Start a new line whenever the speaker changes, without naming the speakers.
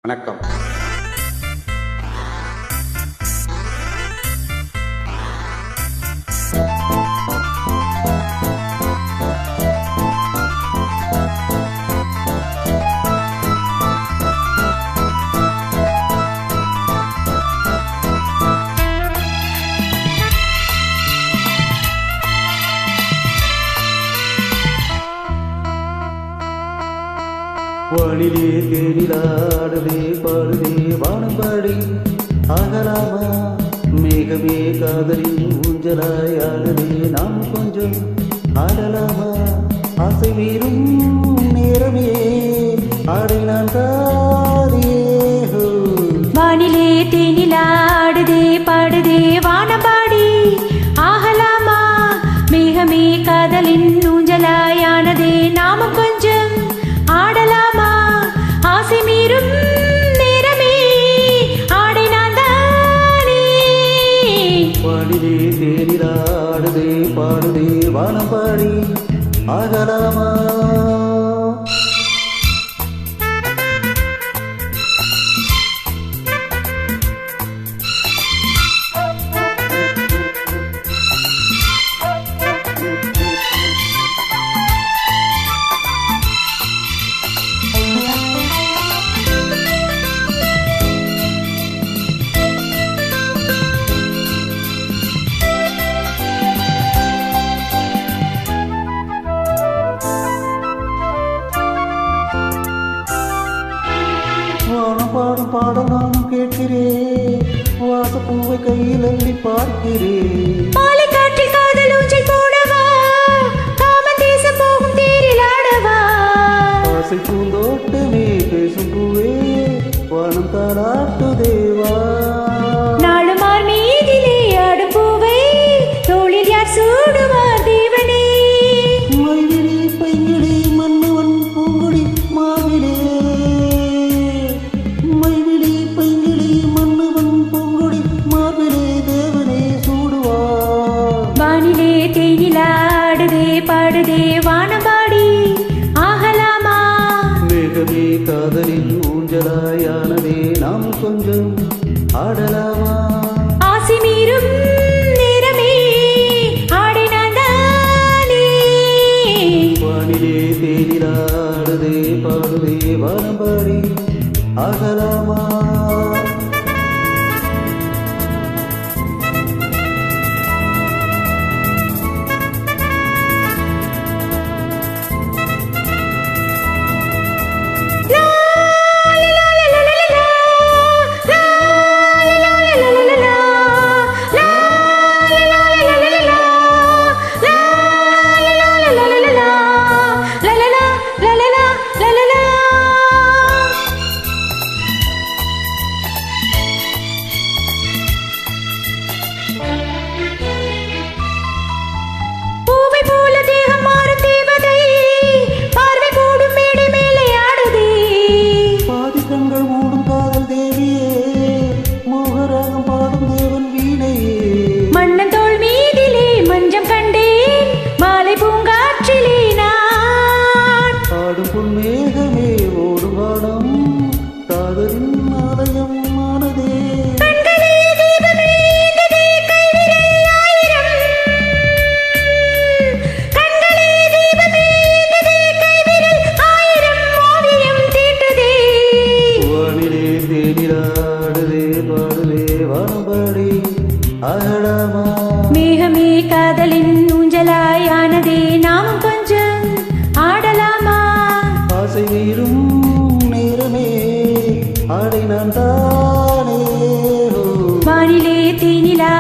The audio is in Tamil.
வணக்கம்.
வானிலே தேனிலாடுதே பாடுதே வானம்பாடி ஆகலாமா மேகமே காதலின் ஊஞ்சலாய் ஆடுதே நாம் கொஞ்சம் ஆடலாமா ஆசை வீரும் நேரமே ஆடை நான் தானே.
வானிலே தேனிலாடுதே பாடுதே வானம்பாடி ஆகலாமா மேகமே காதலின் ஊஞ்சலாயானதே நாம கொஞ்சம் ஆடலாமா ஆசை மீறும் நேரமே ஆடை நான் தானே.
வானிலே தேனிலாடுதே பாடுதே வானம்பாடி ஆகலாமா. பாடும் பாடம் நானும் கேட்கிறேன் வாசப்பூவை கையில் அள்ளி பார்க்கிறேன்.
மாலை காற்றில் காதல் ஊஞ்சல் போடவா காமன் தேசம் போகும் தேரில் ஆடவா.
ஆசை பூந்தோட்டமே பேசும் பூவே வானம் தாராட்டு தேவா.
நாளுமார் மீதிலே ஆடும் பூவை தோளில் யார் சூடுவார் தேவனே.
மைவிழி பைங்கிழி மன்னவன் பூங்குடி மாவிலே மைவிழி பைங்கிழி மன்னவன் பூங்குடி மாவிலே தேவனே சூடுவார்.
வானிலே தேனிலாடுதே பாடுதே வானம்பாடி ஆகலாமா
மேகமே காதலில் ஊஞ்சலாயானதே நாம் கொஞ்சம் ஆடலாமா.
ஆசை மீறும் நேரமே ஆடை நான் தானே.
வானிலே தேனிலாடுதே பாடுதே வானம்பாடி ஆகலாமா.
பூவை போல தேகம் மாறும் தேவதை பார்வை கூடும் மேடை மேலே ஆடுதே.
பாதி கண்கள் மூடும் காதல் தேவியே மோகராகம் பாடும் தேவன் வீணையே.
மன்னன் தோள் மீதிலே மஞ்சம் கண்டேன் மாலை பூங்காற்றிலே நான்.
ஆடும் பொன்மேகமே ஓடும் வானம் காதலின் ஆலயம் ஆனதே.
கண்களே தீபமே ஏந்ததே கைவிரல் ஆயிரம். கண்களே தீபமே ஏந்ததே கைவிரல் ஆயிரம் ஓவியம் தீட்டுதே.
வானிலே தேனிலாடுதே பாடுதே வானம்பாடி ஆகலாமா.
மேகமே காதலின் ஊஞ்சலாயானதே நாமும் கொஞ்சம் ஆடலாமா.
ஆசை மீறும் நேரமே ஆடை நான் தானே.
வானிலே தேனிலா